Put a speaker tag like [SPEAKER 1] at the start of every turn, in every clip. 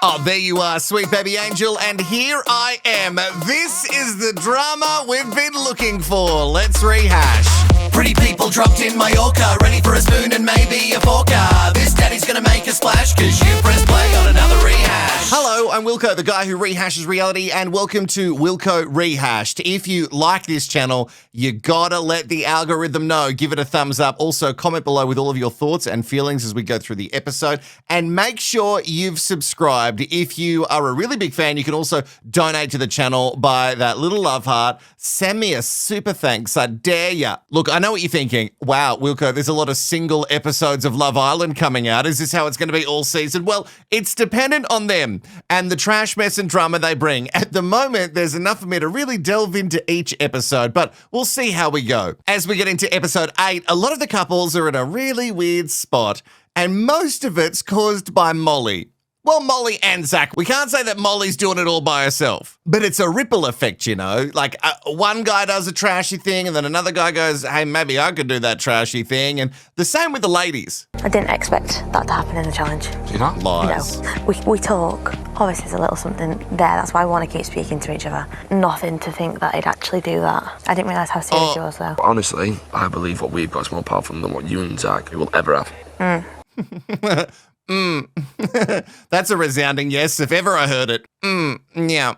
[SPEAKER 1] Oh, there you are, sweet baby angel, and here I am. This is the drama we've been looking for. Let's rehash.
[SPEAKER 2] Pretty people dropped in Mallorca, ready for a spoon and maybe a forker. This daddy's gonna make a splash, cause you press play on another rehash.
[SPEAKER 1] Hello, I'm Wilko, the guy who rehashes reality, and welcome to Wilko Rehashed. If you like this channel, you gotta let the algorithm know. Give it a thumbs up. Also, comment below with all of your thoughts and feelings as we go through the episode. And make sure you've subscribed. If you are a really big fan, you can also donate to the channel by that little love heart. Send me a super thanks. I dare ya. Look, I know what you're thinking. Wow, Wilko, there's a lot of single episodes of Love Island coming out. Is this how it's going to be all season? Well, it's dependent on them and the trash, mess, and drama they bring. At the moment, there's enough for me to really delve into each episode, but we'll see how we go. As we get into episode 8, a lot of the couples are in a really weird spot, and most of it's caused by Molly. Well, Molly and Zach. We can't say that Molly's doing it all by herself, but it's a ripple effect, you know? Like one guy does a trashy thing and then another guy goes, hey, maybe I could do that trashy thing. And the same with the ladies.
[SPEAKER 3] I didn't expect that to happen in the challenge.
[SPEAKER 1] You're not? Lies.
[SPEAKER 3] No, we talk. Obviously, there's a little something there. That's why we want to keep speaking to each other. Nothing to think that he'd actually do that. I didn't realise how serious he was, though.
[SPEAKER 4] Honestly, I believe what we've got is more powerful than what you and Zach will ever have.
[SPEAKER 1] That's a resounding yes, if ever I heard it. Yeah,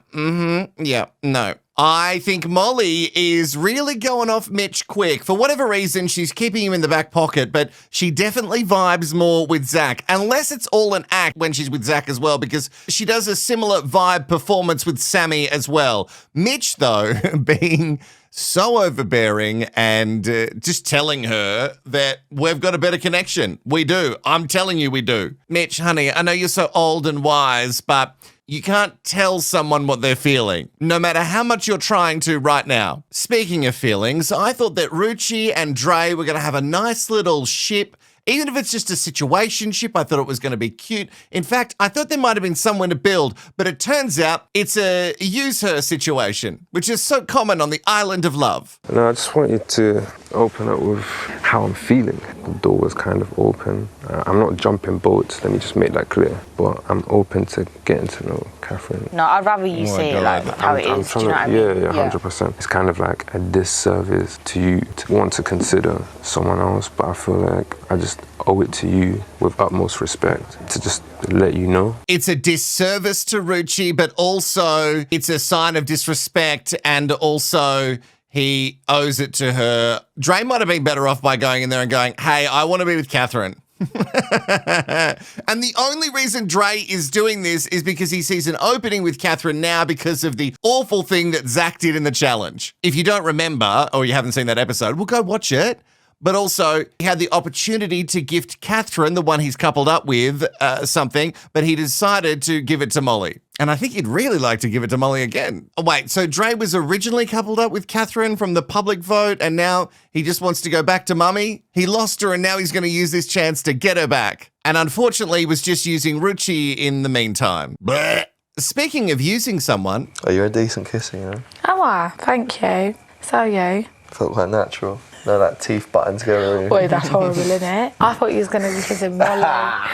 [SPEAKER 1] yeah, no. I think Molly is really going off Mitch quick. For whatever reason, she's keeping him in the back pocket, but she definitely vibes more with Zach, unless it's all an act when she's with Zach as well, because she does a similar vibe performance with Sammy as well. Mitch, though, being so overbearing and just telling her that we've got a better connection. We do. I'm telling you we do. Mitch, honey, I know you're so old and wise, but you can't tell someone what they're feeling, no matter how much you're trying to right now. Speaking of feelings, I thought that Ruchi and Dre were going to have a nice little ship. Even if it's just a situationship, I thought it was going to be cute. In fact, I thought there might have been somewhere to build, but it turns out it's a use-her situation, which is so common on the island of love.
[SPEAKER 5] No, I just want you to open up with how I'm feeling. The door was kind of open. I'm not jumping boats, let me just make that clear. But I'm open to getting to know Catherine.
[SPEAKER 3] No, I'd rather you say it like how it is. Do you know what I mean?
[SPEAKER 5] Yeah, 100%. It's kind of like a disservice to you to want to consider someone else, but I feel like I just owe it to you with utmost respect to just let you know.
[SPEAKER 1] It's a disservice to Ruchi, but also it's a sign of disrespect, and also he owes it to her. Dre might have been better off by going in there and going, hey, I want to be with Catherine. And the only reason Dre is doing this is because he sees an opening with Catherine now because of the awful thing that Zach did in the challenge. If you don't remember, or you haven't seen that episode, well, go watch it. But also, he had the opportunity to gift Catherine, the one he's coupled up with, something, but he decided to give it to Molly. And I think he'd really like to give it to Molly again. Oh, wait, so Dre was originally coupled up with Catherine from the public vote, and now he just wants to go back to Mummy? He lost her, and now he's going to use this chance to get her back. And unfortunately, he was just using Ruchi in the meantime. Blech. Speaking of using someone...
[SPEAKER 6] Oh, you're a decent kisser, you know?
[SPEAKER 3] Oh, thank you. So you?
[SPEAKER 6] Felt quite natural. No, that teeth button together.
[SPEAKER 3] Boy, that's horrible, isn't it? I thought you was going to be kissing Molly.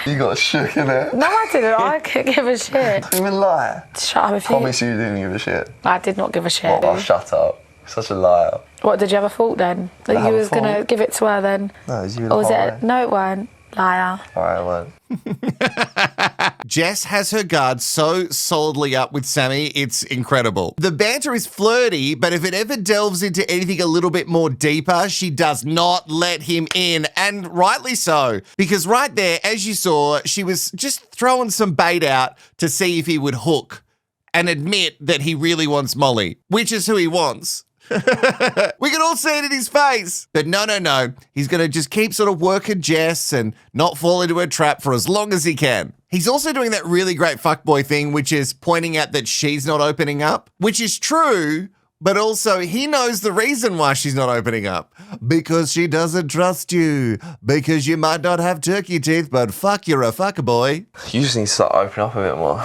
[SPEAKER 6] You got shook, innit?
[SPEAKER 3] No, I didn't. I couldn't give a shit.
[SPEAKER 6] Don't even lie.
[SPEAKER 3] Shut up if you...
[SPEAKER 6] Promise you didn't give a shit.
[SPEAKER 3] I did not give a shit.
[SPEAKER 6] What, shut up. Such a liar.
[SPEAKER 3] What, did you have a fault then? That you was going to give it to her then?
[SPEAKER 6] No, it was you.
[SPEAKER 3] Or was it? No, it weren't. Liar.
[SPEAKER 6] All right, I won't.
[SPEAKER 1] Jess has her guard so solidly up with Sammy, it's incredible. The banter is flirty, but if it ever delves into anything a little bit more deeper, she does not let him in, and rightly so. Because right there, as you saw, she was just throwing some bait out to see if he would hook and admit that he really wants Molly, which is who he wants. We can all see it in his face. But no. He's going to just keep sort of working Jess and not fall into her trap for as long as he can. He's also doing that really great fuckboy thing, which is pointing out that she's not opening up, which is true, but also he knows the reason why she's not opening up. Because she doesn't trust you. Because you might not have turkey teeth, but fuck, you're a fuckboy.
[SPEAKER 6] You just need to start opening up a bit more.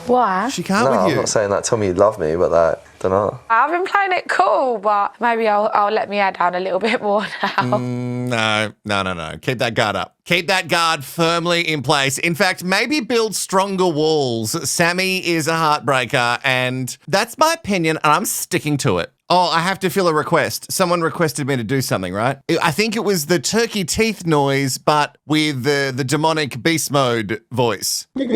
[SPEAKER 3] Why?
[SPEAKER 1] She can't
[SPEAKER 6] No,
[SPEAKER 1] with
[SPEAKER 6] I'm
[SPEAKER 1] you.
[SPEAKER 6] not saying that. Tell me you love me, but like, don't know.
[SPEAKER 7] I've been playing it cool, but maybe I'll let my hair down a little bit more now.
[SPEAKER 1] No. Keep that guard up. Keep that guard firmly in place. In fact, maybe build stronger walls. Sammy is a heartbreaker, and that's my opinion, and I'm sticking to it. Oh, I have to fill a request. Someone requested me to do something, right? I think it was the turkey teeth noise, but with the demonic beast mode voice.
[SPEAKER 8] Is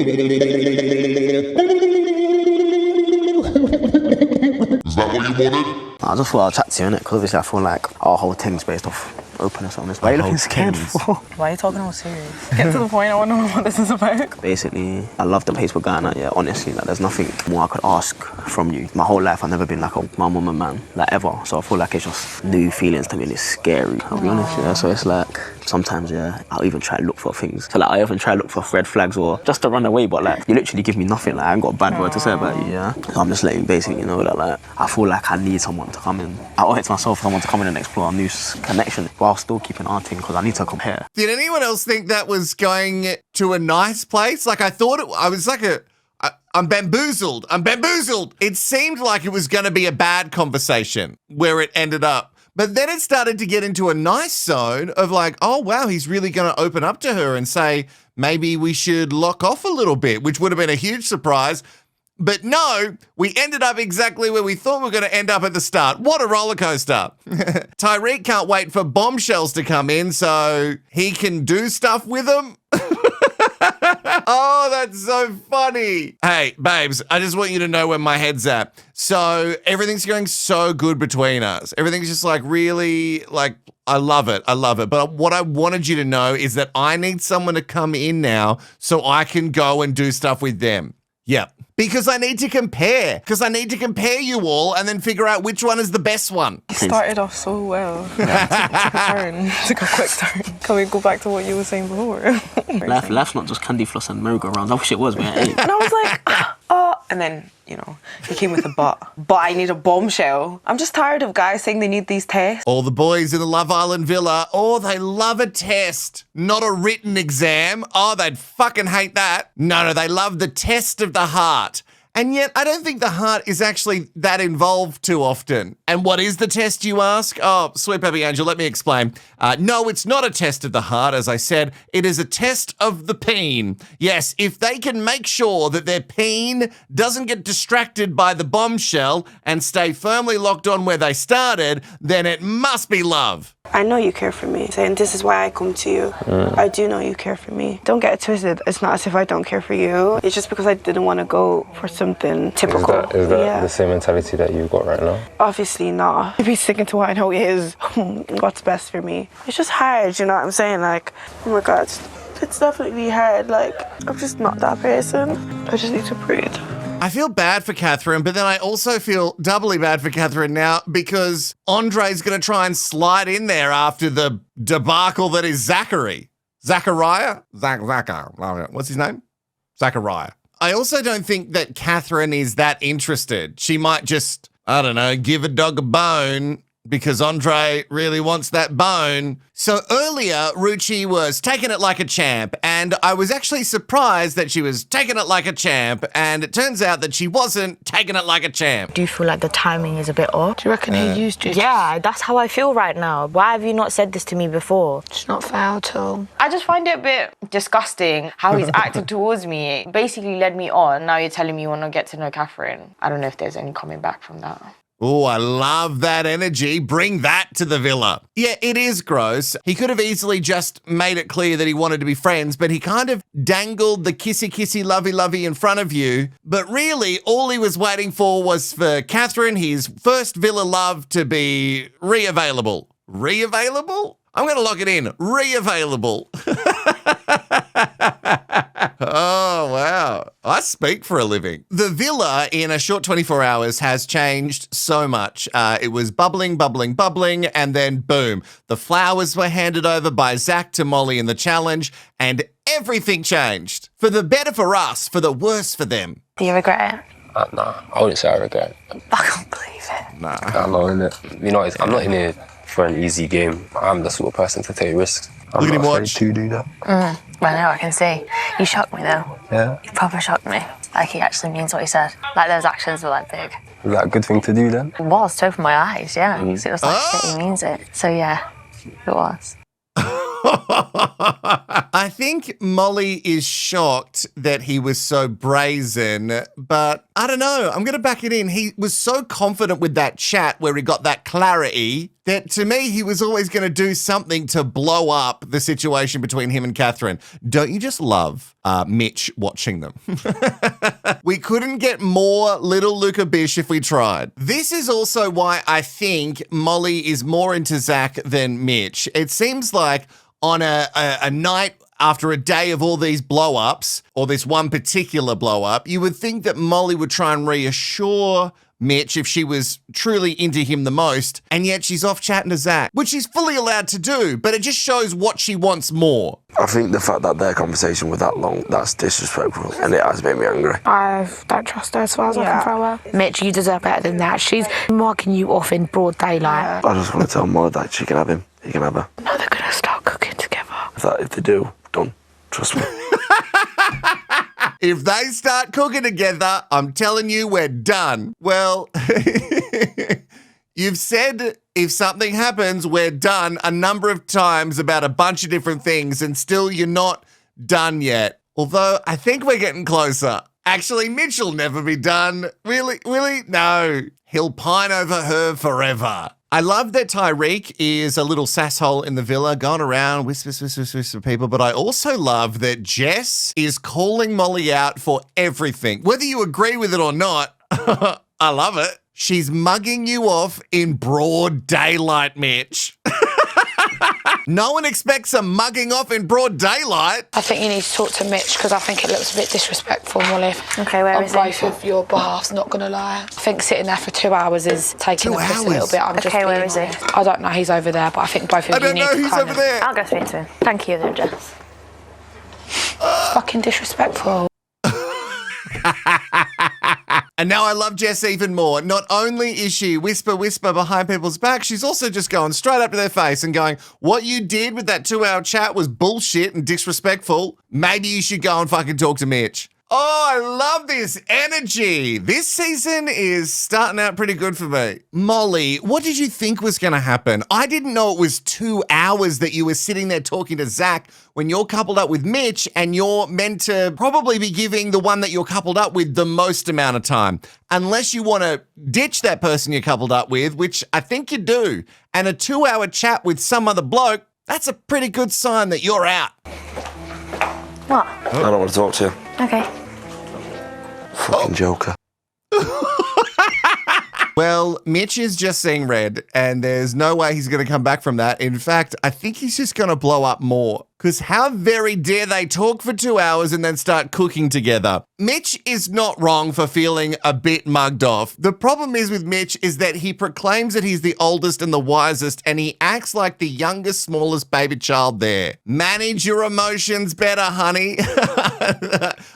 [SPEAKER 8] that what you wanted?
[SPEAKER 9] I just thought I'll chat to you, innit? Because obviously I feel like our whole thing's based off openness on this. Why are you looking scared for?
[SPEAKER 10] Why are you talking all serious? Get to the point, I want to know what this is about.
[SPEAKER 9] Basically, I love the pace we're going at, yeah, honestly. Like, there's nothing more I could ask from you. My whole life, I've never been like a man, woman, man, like ever. So I feel like it's just new feelings to me and it's scary, I'll be honest, yeah. So it's like, sometimes, yeah, I'll even try to look for things. So like, I even try to look for red flags or just to run away, but like, you literally give me nothing. Like, I ain't got a bad word to say about you, yeah. So I'm just letting you basically know that, like, I feel like I need someone to come in. I owe it to myself, someone to come in and explore a new connection while still keeping our thing, because I need to compare.
[SPEAKER 1] Did anyone else think that was going to a nice place? Like, I thought I was like I'm bamboozled. It seemed like it was going to be a bad conversation where it ended up. But then it started to get into a nice zone of like, oh, wow, he's really going to open up to her and say, maybe we should lock off a little bit, which would have been a huge surprise. But no, we ended up exactly where we thought we were going to end up at the start. What a roller coaster. Tyreek can't wait for bombshells to come in so he can do stuff with them. Oh, that's so funny. Hey, babes, I just want you to know where my head's at. So everything's going so good between us. Everything's just like really like, I love it. But what I wanted you to know is that I need someone to come in now so I can go and do stuff with them. Yep. Because I need to compare. Because I need to compare you all and then figure out which one is the best one.
[SPEAKER 10] You started off so well. Took a quick turn. Can we go back to what you were saying before?
[SPEAKER 9] Life's not just candy floss and merry-go-rounds. I wish it was, man.
[SPEAKER 10] And I was like, oh. And then, you know, he came with a but I need a bombshell. I'm just tired of guys saying they need these tests.
[SPEAKER 1] All the boys in the Love Island villa, oh, they love a test, not a written exam. Oh, they'd fucking hate that. No, they love the test of the heart. And yet, I don't think the heart is actually that involved too often. And what is the test, you ask? Oh, sweet baby angel, let me explain. No, it's not a test of the heart, as I said. It is a test of the peen. Yes, if they can make sure that their peen doesn't get distracted by the bombshell and stay firmly locked on where they started, then it must be love.
[SPEAKER 11] I know you care for me, and this is why I come to you. I do know you care for me. Don't get it twisted. It's not as if I don't care for you. It's just because I didn't want to go for something typical.
[SPEAKER 5] Is that the same mentality that you've got right now?
[SPEAKER 11] Obviously not. To be sticking to what I know is what's best for me. It's just hard, you know what I'm saying? Like, oh my God, it's definitely hard. Like, I'm just not that person. I just need to breathe.
[SPEAKER 1] I feel bad for Catherine, but then I also feel doubly bad for Catherine now because Andre's going to try and slide in there after the debacle that is Zachary. Zachariah? What's his name? Zachariah. I also don't think that Catherine is that interested. She might just, I don't know, give a dog a bone because Andre really wants that bone. So earlier, Ruchi was taking it like a champ, and I was actually surprised that she was taking it like a champ, and it turns out that she wasn't taking it like a champ.
[SPEAKER 3] Do you feel like the timing is a bit off?
[SPEAKER 11] Do you reckon he used you?
[SPEAKER 3] Yeah, that's how I feel right now. Why have you not said this to me before?
[SPEAKER 11] It's not fair at all.
[SPEAKER 7] I just find it a bit disgusting how he's acted towards me. It basically led me on. Now you're telling me you want to get to know Catherine. I don't know if there's any coming back from that.
[SPEAKER 1] Oh, I love that energy. Bring that to the villa. Yeah, it is gross. He could have easily just made it clear that he wanted to be friends, but he kind of dangled the kissy, lovey in front of you. But really, all he was waiting for was for Catherine, his first villa love, to be re-available. Re-available? I'm going to lock it in. Re-available. Oh, wow. I speak for a living. The villa in a short 24 hours has changed so much. It was bubbling, and then boom. The flowers were handed over by Zach to Molly in the challenge, and everything changed. For the better for us, for the worse for them.
[SPEAKER 3] Do you regret it?
[SPEAKER 4] Nah, I wouldn't say I regret it.
[SPEAKER 3] I can't believe it.
[SPEAKER 1] Nah.
[SPEAKER 4] I'm not in it. You know, I'm not in here for an easy game. I'm the sort of person to take risks.
[SPEAKER 1] Look at him watch.
[SPEAKER 6] To do that.
[SPEAKER 3] I know, I can see. You shocked me though.
[SPEAKER 6] Yeah.
[SPEAKER 3] You proper shocked me. Like he actually means what he said. Like those actions were like big.
[SPEAKER 5] Was that a good thing to do then?
[SPEAKER 3] It was, to open my eyes, yeah. So it was like, shit, he means it. So yeah, it was.
[SPEAKER 1] I think Molly is shocked that he was so brazen, but I don't know. I'm going to back it in. He was so confident with that chat where he got that clarity that to me, he was always going to do something to blow up the situation between him and Catherine. Don't you just love Mitch watching them? We couldn't get more little Luca Bish if we tried. This is also why I think Molly is more into Zach than Mitch. It seems like on a night after a day of all these blow-ups, or this one particular blow-up, you would think that Molly would try and reassure Mitch if she was truly into him the most, and yet she's off chatting to Zach, which she's fully allowed to do, but it just shows what she wants more.
[SPEAKER 4] I think the fact that their conversation was that long, that's disrespectful, and it has made me angry.
[SPEAKER 11] I don't trust her as far as I can throw her.
[SPEAKER 12] Mitch, you deserve better than that. She's marking you off in broad daylight.
[SPEAKER 4] I just want to tell Molly that she can have him. He can have her.
[SPEAKER 12] No, they're going to start cooking together.
[SPEAKER 4] If they do, done. Trust me.
[SPEAKER 1] If they start cooking together, I'm telling you, we're done. Well, you've said if something happens, we're done a number of times about a bunch of different things, and still you're not done yet. Although I think we're getting closer. Actually, Mitch will never be done. Really? No. He'll pine over her forever. I love that Tyreek is a little sasshole in the villa, going around, whisper to people, but I also love that Jess is calling Molly out for everything. Whether you agree with it or not, I love it. She's mugging you off in broad daylight, Mitch. No one expects a mugging off in broad daylight.
[SPEAKER 12] I think you need to talk to Mitch because I think it looks a bit disrespectful, Molly.
[SPEAKER 3] Okay, where is he?
[SPEAKER 12] On both of your behalves, not going to lie. I think sitting there for 2 hours is taking the piss a little bit.
[SPEAKER 3] Okay, where is he?
[SPEAKER 12] I don't know, he's over there, but I think both of you need to
[SPEAKER 1] I don't know, he's over there.
[SPEAKER 3] I'll go speak to him. Thank you, then, Jess.
[SPEAKER 12] Fucking disrespectful.
[SPEAKER 1] And now I love Jess even more. Not only is she whisper behind people's back, she's also just going straight up to their face and going, what you did with that 2-hour chat was bullshit and disrespectful. Maybe you should go and fucking talk to Mitch. Oh, I love this energy. This season is starting out pretty good for me. Molly, what did you think was going to happen? I didn't know it was 2 hours that you were sitting there talking to Zach when you're coupled up with Mitch, and you're meant to probably be giving the one that you're coupled up with the most amount of time. Unless you want to ditch that person you're coupled up with, which I think you do. And a 2-hour chat with some other bloke, that's a pretty good sign that you're out.
[SPEAKER 3] What?
[SPEAKER 4] I don't want to talk to you.
[SPEAKER 3] Okay.
[SPEAKER 4] Fucking Joker.
[SPEAKER 1] Well, Mitch is just seeing red, and there's no way he's going to come back from that. In fact, I think he's just going to blow up more. Because how very dare they talk for 2 hours and then start cooking together? Mitch is not wrong for feeling a bit mugged off. The problem is with Mitch is that he proclaims that he's the oldest and the wisest, and he acts like the youngest, smallest baby child there. Manage your emotions better, honey.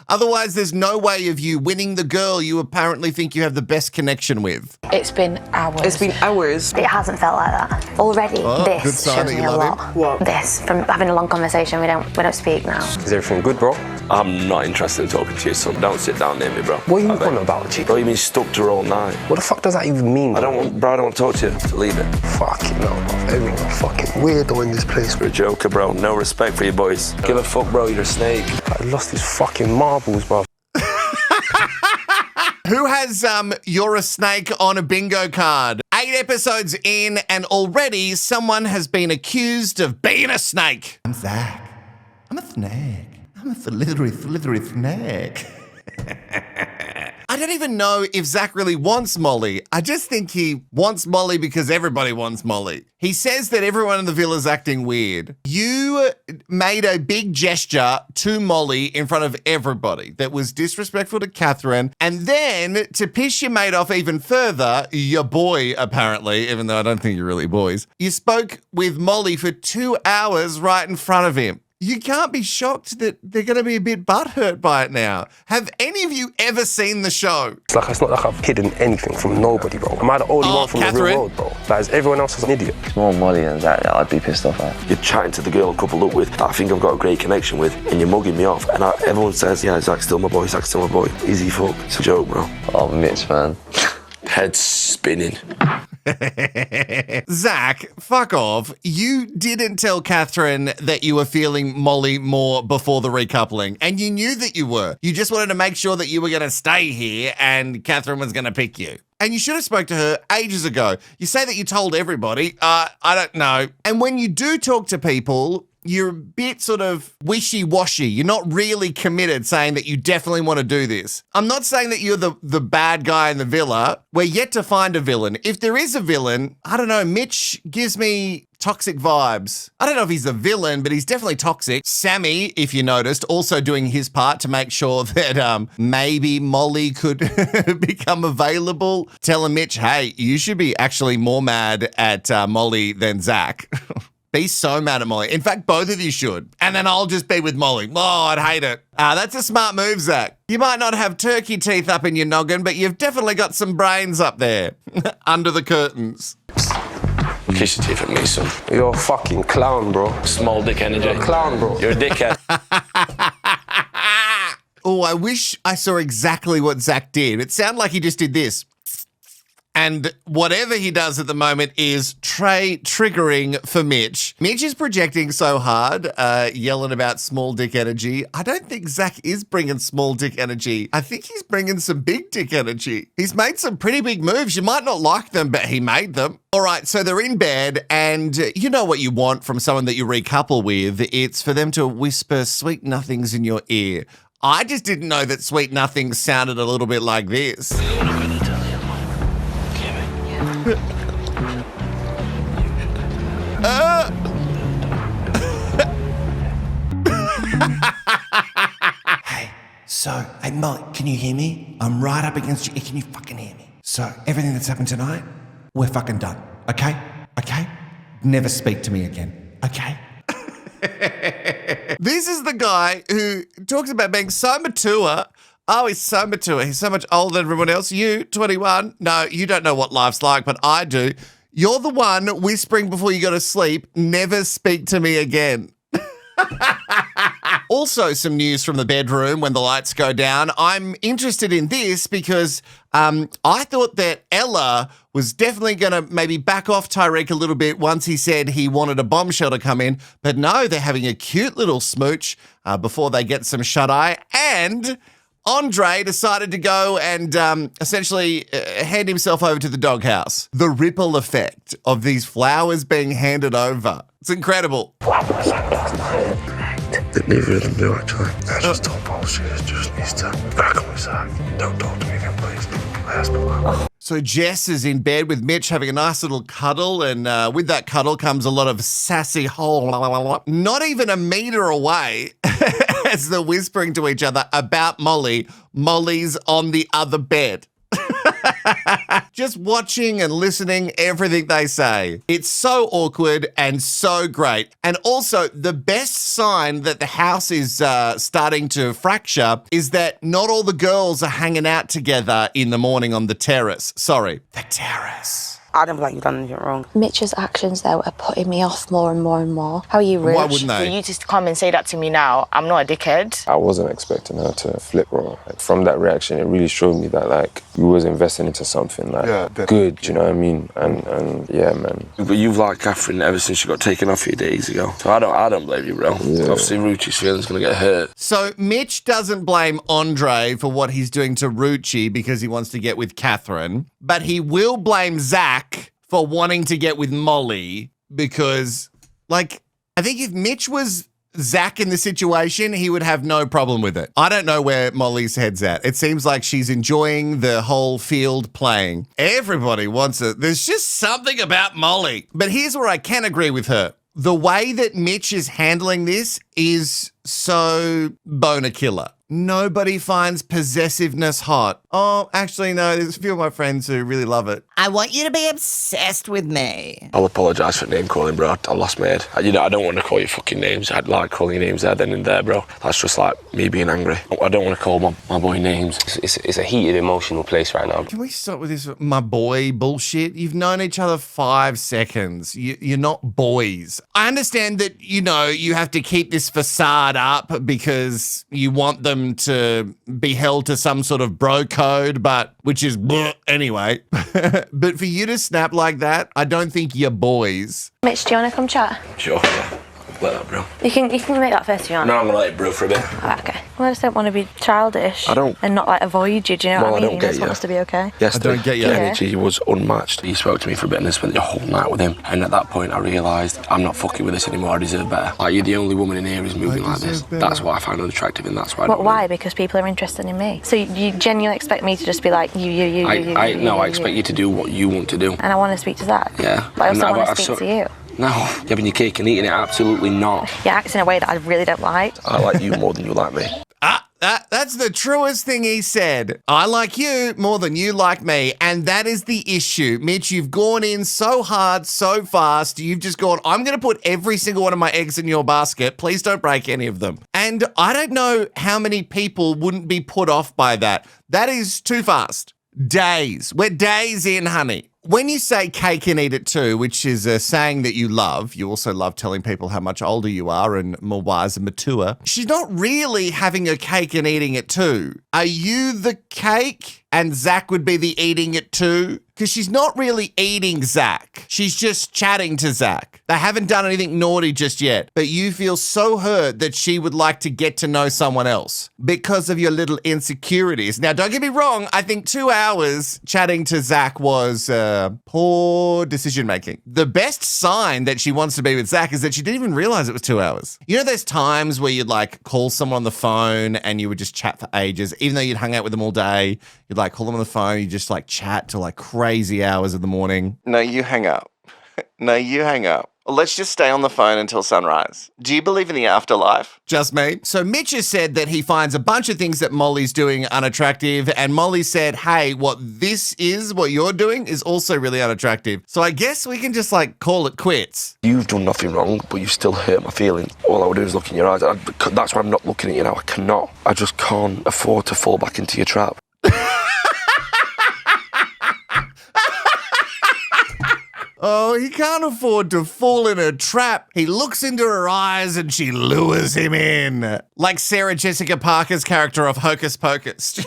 [SPEAKER 1] Otherwise, there's no way of you winning the girl you apparently think you have the best connection with.
[SPEAKER 12] It's been hours.
[SPEAKER 10] It's been hours.
[SPEAKER 3] It hasn't felt like that. Already,
[SPEAKER 1] good
[SPEAKER 3] this
[SPEAKER 1] sign
[SPEAKER 3] shows
[SPEAKER 1] that
[SPEAKER 3] me
[SPEAKER 1] you
[SPEAKER 3] a
[SPEAKER 1] love
[SPEAKER 3] lot.
[SPEAKER 10] What?
[SPEAKER 3] This, from having a long conversation, we don't speak now.
[SPEAKER 5] Is everything good, bro?
[SPEAKER 4] I'm not interested in talking to you, so don't sit down near me, bro.
[SPEAKER 5] What are you on about, G?
[SPEAKER 4] Bro, you've been stuck to her all night.
[SPEAKER 5] What the fuck does that even mean?
[SPEAKER 4] I don't want to talk to you, so leave it.
[SPEAKER 5] Fucking no, bro. Everyone's a fucking weirdo in this place.
[SPEAKER 4] You're a joker, bro. No respect for your boys. Give a fuck, bro. You're a snake.
[SPEAKER 5] I lost his fucking marbles, bro.
[SPEAKER 1] Who has You're a Snake on a bingo card? 8 episodes in, and already someone has been accused of being a snake. I'm Zach. I'm a snake. I'm a slithery snake. I don't even know if Zach really wants Molly. I just think he wants Molly because everybody wants Molly. He says that everyone in the villa is acting weird. You made a big gesture to Molly in front of everybody that was disrespectful to Catherine. And then to piss your mate off even further, your boy apparently, even though I don't think you're really boys, you spoke with Molly for 2 hours right in front of him. you can't be shocked that they're going to be a bit butthurt by it now. Have any of you ever seen the show?
[SPEAKER 5] It's not like I've hidden anything from nobody, bro. Am I the only one from the real world, bro? Like, is everyone else an idiot?
[SPEAKER 6] It's more Molly than Zach that I'd be pissed off at.
[SPEAKER 4] You're chatting to the girl I'm coupled up with that I think I've got a great connection with, and you're mugging me off, and everyone says, yeah, Zach's still my boy, Zach's still my boy. Easy fuck. It's a joke, bro.
[SPEAKER 6] Oh, Mitch, man.
[SPEAKER 4] Head spinning.
[SPEAKER 1] Zach, fuck off. You didn't tell Catherine that you were feeling Molly more before the recoupling, and you knew that you were. You just wanted to make sure that you were going to stay here and Catherine was going to pick you. And you should have spoke to her ages ago. You say that you told everybody. I don't know. And when you do talk to people, you're a bit sort of wishy-washy. You're not really committed, saying that you definitely want to do this. I'm not saying that you're the bad guy in the villa. We're yet to find a villain. If there is a villain, I don't know, Mitch gives me toxic vibes. I don't know if he's the villain, but he's definitely toxic. Sammy, if you noticed, also doing his part to make sure that maybe Molly could become available. Telling Mitch, hey, you should be actually more mad at Molly than Zach. Be so mad at Molly. In fact, both of you should. And then I'll just be with Molly. Oh, I'd hate it. That's a smart move, Zach. You might not have turkey teeth up in your noggin, but you've definitely got some brains up there under the curtains.
[SPEAKER 4] Kiss your teeth at me, son.
[SPEAKER 5] You're a fucking clown, bro.
[SPEAKER 4] Small dick energy.
[SPEAKER 5] You're a clown, bro.
[SPEAKER 4] You're a dickhead.
[SPEAKER 1] Oh, I wish I saw exactly what Zach did. It sounded like he just did this. And whatever he does at the moment is triggering for Mitch. Mitch is projecting so hard, yelling about small dick energy. I don't think Zach is bringing small dick energy. I think he's bringing some big dick energy. He's made some pretty big moves. You might not like them, but he made them. All right, so they're in bed, and you know what you want from someone that you recouple with. It's for them to whisper sweet nothings in your ear. I just didn't know that sweet nothings sounded a little bit like this. Hey, Molly, can you hear me? I'm right up against you. Can you fucking hear me? So, everything that's happened tonight, we're fucking done. Okay? Okay? Never speak to me again. Okay? This is the guy who talks about being so mature. Oh, he's so mature. He's so much older than everyone else. You, 21. No, you don't know what life's like, but I do. You're the one whispering before you go to sleep, never speak to me again. Also, some news from the bedroom when the lights go down. I'm interested in this because I thought that Ella was definitely going to maybe back off Tyreek a little bit once he said he wanted a bombshell to come in. But no, they're having a cute little smooch before they get some shut-eye. And Andre decided to go and essentially hand himself over to the doghouse. The ripple effect of these flowers being handed over. It's incredible.
[SPEAKER 5] Neither of them do, actually. I just told bullshit. Just needs to back on his side. Don't talk to me again, please. I asked him.
[SPEAKER 1] So Jess is in bed with Mitch having a nice little cuddle, and with that cuddle comes a lot of sassy not even a meter away as they're whispering to each other about Molly. Molly's on the other bed. Just watching and listening everything they say. It's so awkward and so great. And also, the best sign that the house is starting to fracture is that not all the girls are hanging out together in the morning on the terrace. Sorry, the terrace.
[SPEAKER 10] I don't feel like you've done anything wrong.
[SPEAKER 3] Mitch's actions, though, are putting me off more and more and more. How are you, Rich?
[SPEAKER 1] Why wouldn't they?
[SPEAKER 7] For you to come and say that to me now, I'm not a dickhead.
[SPEAKER 5] I wasn't expecting her to flip, bro. Like, from that reaction, it really showed me that, like, you was investing into something, like, good, you know what I mean? And yeah, man.
[SPEAKER 4] But you've liked Catherine ever since she got taken off you days ago. So I don't blame you, bro. Yeah. Obviously, Ruchi's feelings going to get hurt.
[SPEAKER 1] So Mitch doesn't blame Andre for what he's doing to Ruchi because he wants to get with Catherine, but he will blame Zach for wanting to get with Molly because, like, I think if Mitch was Zach in the situation, he would have no problem with it. I don't know where Molly's head's at. It seems like she's enjoying the whole field playing. Everybody wants it. There's just something about Molly. But here's where I can agree with her. The way that Mitch is handling this is so boner killer. Nobody finds possessiveness hot. Oh, actually, no, there's a few of my friends who really love it.
[SPEAKER 2] I want you to be obsessed with me.
[SPEAKER 4] I'll apologise for name calling, bro. I lost my head. You know, I don't want to call you fucking names. I'd like calling you names there, then and there, bro. That's just like me being angry. I don't want to call my boy names.
[SPEAKER 6] It's a heated, emotional place right now.
[SPEAKER 1] Can we stop with this my boy bullshit? You've known each other 5 seconds. You're not boys. I understand that, you know, you have to keep this facade up because you want them to be held to some sort of bro code, but which is bleh, anyway. But for you to snap like that, I don't think you're boys.
[SPEAKER 3] Mitch, do you want to come chat?
[SPEAKER 4] Sure, yeah. Let that, bro.
[SPEAKER 3] You can make that first if you want.
[SPEAKER 4] No, I'm going to let it brew for a bit.
[SPEAKER 3] Oh, okay. Well, I just don't want to be childish.
[SPEAKER 4] I don't.
[SPEAKER 3] And not like avoid you, do you know what I mean?
[SPEAKER 4] I don't
[SPEAKER 3] You
[SPEAKER 4] get
[SPEAKER 3] just want
[SPEAKER 4] you.
[SPEAKER 3] us to be okay.
[SPEAKER 4] Yes,
[SPEAKER 1] I don't get you.
[SPEAKER 4] The energy was unmatched. He spoke to me for a bit and I spent the whole night with him. And at that point, I realised I'm not fucking with this anymore. I deserve better. Like, you're the only woman in here who's moving like this.
[SPEAKER 1] better.
[SPEAKER 4] That's what I find unattractive and that's why I
[SPEAKER 3] But
[SPEAKER 4] don't
[SPEAKER 3] why? Because people are interested in me. So you genuinely expect me to just be like, you.
[SPEAKER 4] I expect you to do what you want to do.
[SPEAKER 3] And I want to speak to Zach.
[SPEAKER 4] Yeah.
[SPEAKER 3] But I also want to speak to you.
[SPEAKER 4] No, you're having your cake and eating it? Absolutely not.
[SPEAKER 3] You're acting in a way that I really don't like.
[SPEAKER 4] I like you more than you like me.
[SPEAKER 1] That's the truest thing he said. I like you more than you like me. And that is the issue. Mitch, you've gone in so hard, so fast. You've just gone, I'm going to put every single one of my eggs in your basket. Please don't break any of them. And I don't know how many people wouldn't be put off by that. That is too fast. Days. We're days in, honey. When you say cake and eat it too, which is a saying that you love, you also love telling people how much older you are and more wise and mature. She's not really having a cake and eating it too. Are you the cake and Zach would be the eating it too? Because she's not really eating Zach. She's just chatting to Zach. They haven't done anything naughty just yet, but you feel so hurt that she would like to get to know someone else because of your little insecurities. Now, don't get me wrong. I think 2 hours chatting to Zach was poor decision making. The best sign that she wants to be with Zach is that she didn't even realize it was 2 hours. You know, there's times where you'd like call someone on the phone and you would just chat for ages, even though you'd hung out with them all day. You'd like call them on the phone, you just like chat till like crazy hours of the morning. No, you hang up. No, you hang up. Let's just stay on the phone until sunrise. Do you believe in the afterlife? Just me. So Mitch has said that he finds a bunch of things that Molly's doing unattractive, and Molly said, hey, what you're doing is also really unattractive. So I guess we can just like call it quits.
[SPEAKER 4] You've done nothing wrong, but you still hurt my feelings. All I would do is look in your eyes. That's why I'm not looking at you now. I cannot. I just can't afford to fall back into your trap.
[SPEAKER 1] Oh, he can't afford to fall in her trap. He looks into her eyes and she lures him in. Like Sarah Jessica Parker's character of Hocus Pocus.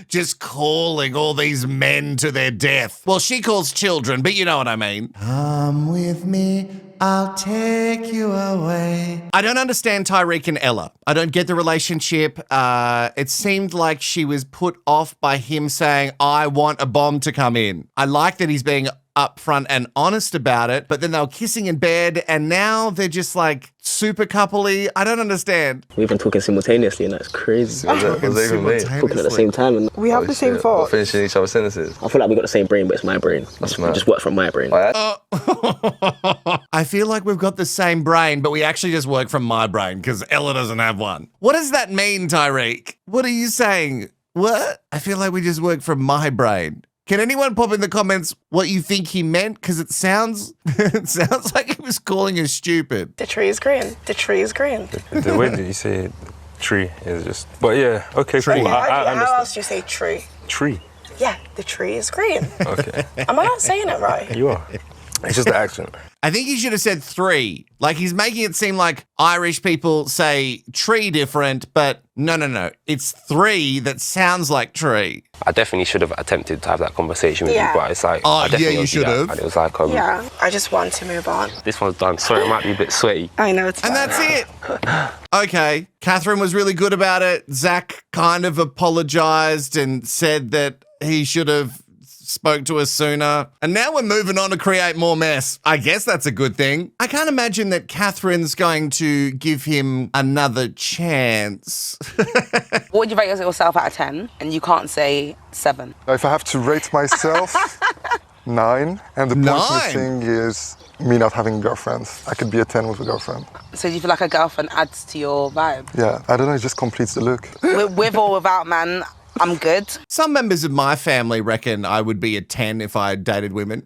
[SPEAKER 1] Just calling all these men to their death. Well, she calls children, but you know what I mean. Come with me, I'll take you away. I don't understand Tyreek and Ella. I don't get the relationship. It seemed like she was put off by him saying, I want a bomb to come in. I like that he's being upfront and honest about it, but then they were kissing in bed and now they're just like super coupley. I don't understand.
[SPEAKER 9] We've been talking simultaneously and that's crazy.
[SPEAKER 5] What does that even mean?
[SPEAKER 9] Talking at the same time. And
[SPEAKER 11] We have the same thoughts.
[SPEAKER 5] Finishing each other's sentences.
[SPEAKER 9] I feel like we got the same brain, but it's my brain.
[SPEAKER 5] That's
[SPEAKER 9] It
[SPEAKER 5] mad.
[SPEAKER 9] just works from my brain.
[SPEAKER 1] I feel like we've got the same brain, but we actually just work from my brain because Ella doesn't have one. What does that mean, Tyreek? What are you saying? What? I feel like we just work from my brain. Can anyone pop in the comments what you think he meant? Because it sounds like he was calling us stupid.
[SPEAKER 11] The tree is green. The tree is green.
[SPEAKER 5] The way that you say tree is just... But yeah, okay,
[SPEAKER 1] Tree.
[SPEAKER 5] cool. I
[SPEAKER 11] How
[SPEAKER 5] understand.
[SPEAKER 11] else do you say tree?
[SPEAKER 5] Tree.
[SPEAKER 11] Yeah, the tree is green.
[SPEAKER 5] Okay.
[SPEAKER 11] Am I not saying it right?
[SPEAKER 5] You are. It's just the accent.
[SPEAKER 1] I think he should have said 3. Like he's making it seem like Irish people say tree different, but no. It's 3 that sounds like tree.
[SPEAKER 6] I definitely should have attempted to have that conversation with you, but it's like,
[SPEAKER 1] Oh,
[SPEAKER 6] I definitely
[SPEAKER 1] yeah, you
[SPEAKER 6] don't do
[SPEAKER 1] should
[SPEAKER 6] that.
[SPEAKER 1] have.
[SPEAKER 6] And it was like,
[SPEAKER 11] Yeah, I just want to move on.
[SPEAKER 6] this one's done. Sorry, it might be a bit sweaty.
[SPEAKER 11] I know it's
[SPEAKER 1] And
[SPEAKER 11] fine.
[SPEAKER 1] that's it. Okay. Catherine was really good about it. Zach kind of apologized and said that he should have spoke to us sooner. And now we're moving on to create more mess. I guess that's a good thing. I can't imagine that Catherine's going to give him another chance.
[SPEAKER 13] What would you rate yourself out of 10? And you can't say 7.
[SPEAKER 14] If I have to rate myself, 9. And the point
[SPEAKER 1] 9?
[SPEAKER 14] missing is me not having a girlfriend. I could be a 10 with a girlfriend.
[SPEAKER 13] So do you feel like a girlfriend adds to your vibe?
[SPEAKER 14] Yeah, I don't know, it just completes the look.
[SPEAKER 13] With or without, man, I'm good.
[SPEAKER 1] Some members of my family reckon I would be a 10 if I dated women.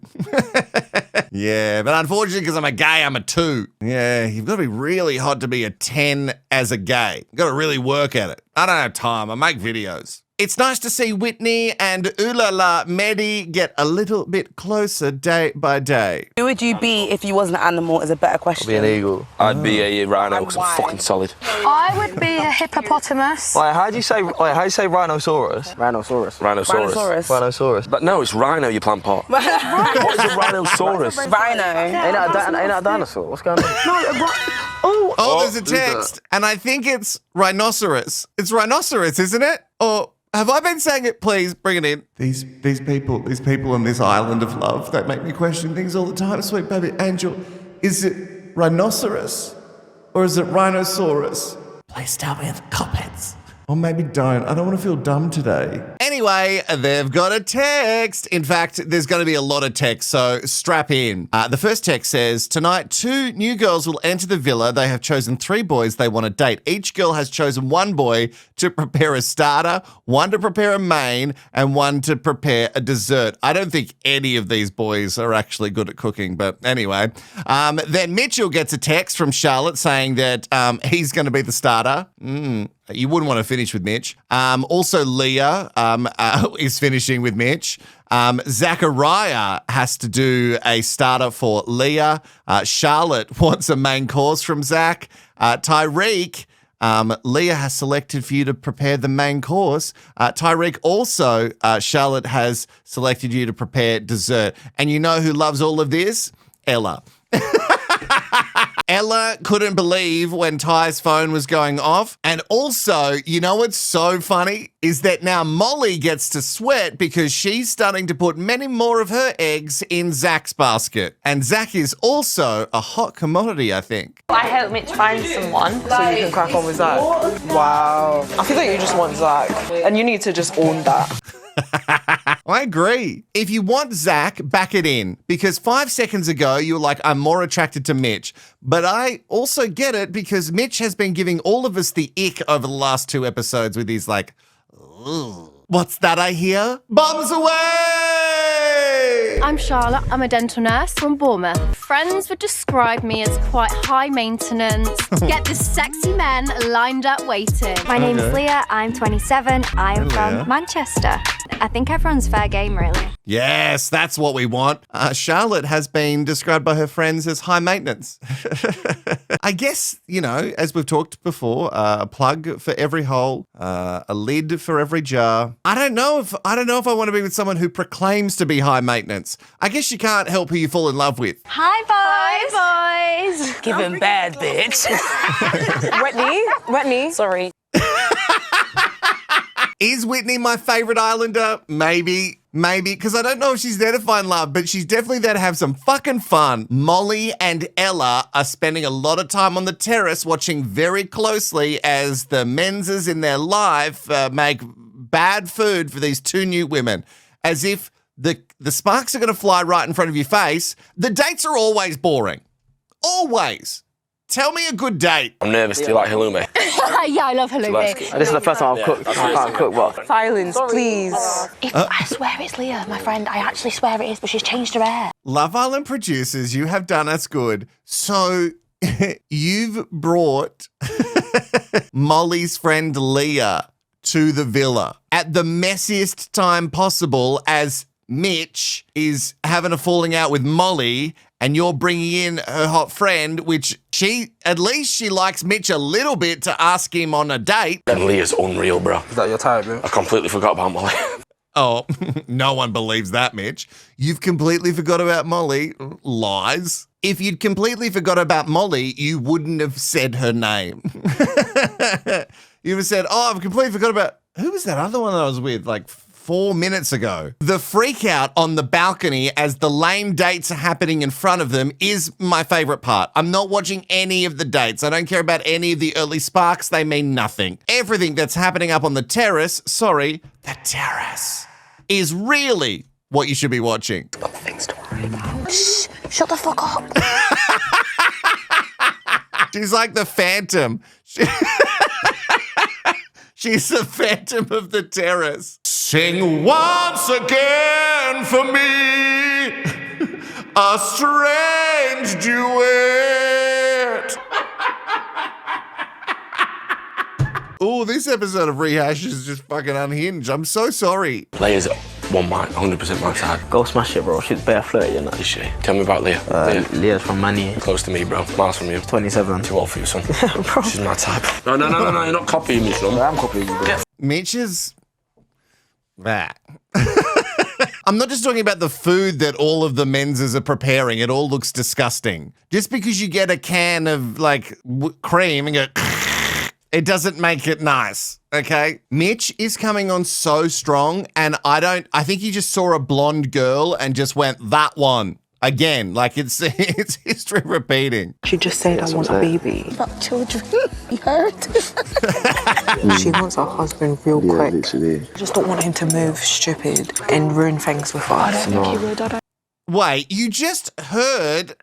[SPEAKER 1] Yeah, but unfortunately, because I'm a gay, I'm a 2. Yeah, you've got to be really hot to be a 10 as a gay. You've got to really work at it. I don't have time. I make videos. It's nice to see Whitney and Ulala Medi get a little bit closer day by day.
[SPEAKER 13] Who would you be if you wasn't an animal is a better question.
[SPEAKER 6] I'd be an eagle. I'd be a rhino because I'm fucking solid.
[SPEAKER 3] I would be a hippopotamus.
[SPEAKER 15] Like, how do you say rhinoceros?
[SPEAKER 9] Rhinoceros.
[SPEAKER 6] But no, it's rhino, you plant pot. What is a rhinoceros?
[SPEAKER 13] Rhino.
[SPEAKER 9] Ain't that a dinosaur? What's going on?
[SPEAKER 1] Oh, there's a text. And I think it's rhinoceros. It's rhinoceros, isn't it? Or have I been saying it? Please bring it in. These people on this island of love, that make me question things all the time. Sweet baby angel, is it rhinoceros or is it rhinoceros? Please tell me in the comments. Or maybe don't. I don't want to feel dumb today. Anyway, they've got a text. In fact, there's going to be a lot of text, so strap in. The first text says, tonight, 2 new girls will enter the villa. They have chosen 3 boys they want to date. Each girl has chosen 1 boy to prepare a starter, 1 to prepare a main, and 1 to prepare a dessert. I don't think any of these boys are actually good at cooking, but anyway. Then Mitchell gets a text from Charlotte saying that he's going to be the starter. You wouldn't want to finish with Mitch. Also, Leah is finishing with Mitch. Zachariah has to do a starter for Leah. Charlotte wants a main course from Zach. Tyreek, Leah has selected for you to prepare the main course. Tyreek also, Charlotte has selected you to prepare dessert. And you know who loves all of this? Ella. Ella couldn't believe when Ty's phone was going off. And also, you know what's so funny? Is that now Molly gets to sweat because she's starting to put many more of her eggs in Zach's basket. And Zach is also a hot commodity, I think.
[SPEAKER 7] I hope Mitch finds someone.
[SPEAKER 10] So you can crack on with Zach. Wow. I feel like you just want Zach. And you need to just own that.
[SPEAKER 1] I agree. If you want Zach, back it in. Because 5 seconds ago, you were like, I'm more attracted to Mitch. But I also get it because Mitch has been giving all of us the ick over the last 2 episodes with his like, ugh. What's that I hear? Bums away!
[SPEAKER 16] I'm Charlotte. I'm a dental nurse from Bournemouth. Friends would describe me as quite high maintenance. Get the sexy men lined up waiting.
[SPEAKER 17] My name's Leah. I'm 27. I'm from Manchester. I think everyone's fair game, really.
[SPEAKER 1] Yes, that's what we want. Charlotte has been described by her friends as high maintenance. I guess, you know, as we've talked before, a plug for every hole, a lid for every jar. I don't know if I want to be with someone who proclaims to be high maintenance. I guess you can't help who you fall in love with.
[SPEAKER 17] Hi, boys. Hi, boys.
[SPEAKER 13] Give him bad, bitch.
[SPEAKER 10] Whitney.
[SPEAKER 13] Sorry.
[SPEAKER 1] Is Whitney my favorite Islander? Maybe, because I don't know if she's there to find love, but she's definitely there to have some fucking fun. Molly and Ella are spending a lot of time on the terrace watching very closely as the menses in their life make bad food for these 2 new women. As if the sparks are going to fly right in front of your face. The dates are always boring. Always. Tell me a good date.
[SPEAKER 6] I'm nervous. Do you like halloumi?
[SPEAKER 16] Yeah, I love halloumi.
[SPEAKER 9] This is the first time I've cooked. I can't cook well.
[SPEAKER 10] Silence, please.
[SPEAKER 16] I swear it's Leah, my friend. I actually swear it is, but she's changed her hair.
[SPEAKER 1] Love Island producers, you have done us good. So you've brought Molly's friend Leah to the villa at the messiest time possible as Mitch is having a falling out with Molly and you're bringing in her hot friend, which at least she likes Mitch a little bit to ask him on a date.
[SPEAKER 6] And Leah's unreal, bro.
[SPEAKER 15] Is that your type, bro?
[SPEAKER 6] I completely forgot about Molly.
[SPEAKER 1] Oh, no one believes that, Mitch. You've completely forgot about Molly. Lies. If you'd completely forgot about Molly, you wouldn't have said her name. You would have said, oh, I've completely forgot about... Who was that other one that I was with? Like 4 minutes ago. The freak out on the balcony as the lame dates are happening in front of them is my favorite part. I'm not watching any of the dates. I don't care about any of the early sparks. They mean nothing. Everything that's happening up on the terrace, the terrace, is really what you should be watching.
[SPEAKER 13] Got things to worry about. Shh, shut the fuck up.
[SPEAKER 1] She's like the Phantom. She's the Phantom of the Terrace. Sing once again for me, a strange duet. Oh, this episode of Rehash is just fucking unhinged. I'm so sorry.
[SPEAKER 4] Leia's 100% my side.
[SPEAKER 9] Go smash it, bro. She's bare flirty, you know.
[SPEAKER 4] Is she? Tell me about Leah.
[SPEAKER 9] Leah's from Manny.
[SPEAKER 4] Close to me, bro. Miles from you.
[SPEAKER 9] 27.
[SPEAKER 4] Too old for you, son. Bro. She's my type. No, you're not copying me, son.
[SPEAKER 9] I'm copying you, bro.
[SPEAKER 1] Mitch is that. I'm not just talking about the food that all of the Menses are preparing. It all looks disgusting. Just because you get a can of like cream and go, it doesn't make it nice, okay? Mitch is coming on so strong, and I think he just saw a blonde girl and just went, that one. Again, like it's history repeating.
[SPEAKER 10] She just said, I want a baby.
[SPEAKER 11] About children. You heard?
[SPEAKER 10] She wants her husband real quick.
[SPEAKER 15] Literally.
[SPEAKER 10] I just don't want him to move stupid and ruin things with us.
[SPEAKER 1] Wait, you just heard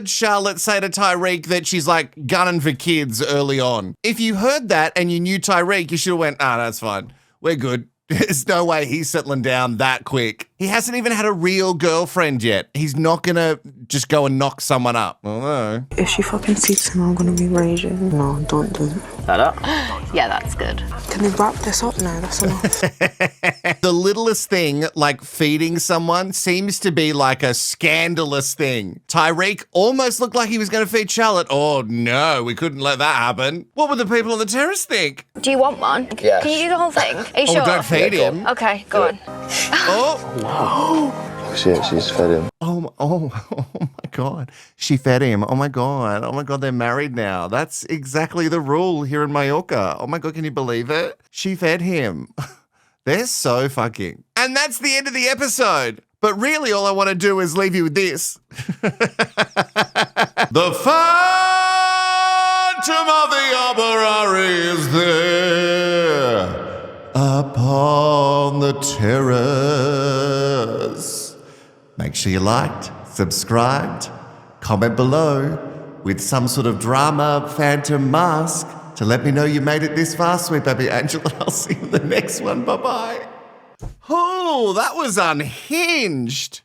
[SPEAKER 1] Charlotte say to Tyreek that she's like gunning for kids early on. If you heard that and you knew Tyreek, you should have went, that's fine. We're good. There's no way he's settling down that quick. He hasn't even had a real girlfriend yet. He's not gonna just go and knock someone up. Although,
[SPEAKER 10] if she fucking sees him, I'm gonna be raging. No, don't do it.
[SPEAKER 9] Like that?
[SPEAKER 3] Yeah, that's good.
[SPEAKER 10] Can we wrap this up now? That's enough.
[SPEAKER 1] the littlest thing, like feeding someone, seems to be like a scandalous thing. Tyreek almost looked like he was going to feed Charlotte. Oh no, we couldn't let that happen. What would the people on the terrace think?
[SPEAKER 17] Do you want one?
[SPEAKER 15] Yes.
[SPEAKER 17] Can you do the whole thing? Are you
[SPEAKER 1] Oh,
[SPEAKER 17] sure?
[SPEAKER 1] don't feed him.
[SPEAKER 17] Okay, go on.
[SPEAKER 1] Oh.
[SPEAKER 15] She's fed him.
[SPEAKER 1] Oh my God. She fed him. Oh my God, they're married now. That's exactly the rule here in Mallorca. Oh my God, can you believe it? She fed him. They're so fucking. And that's the end of the episode. But really all I want to do is leave you with this. The Phantom of the Opera is there upon the terrace. Make sure you liked, subscribed, comment below with some sort of drama phantom mask to let me know you made it this far, sweet baby angel, and I'll see you in the next one. Bye-bye. Oh, that was unhinged.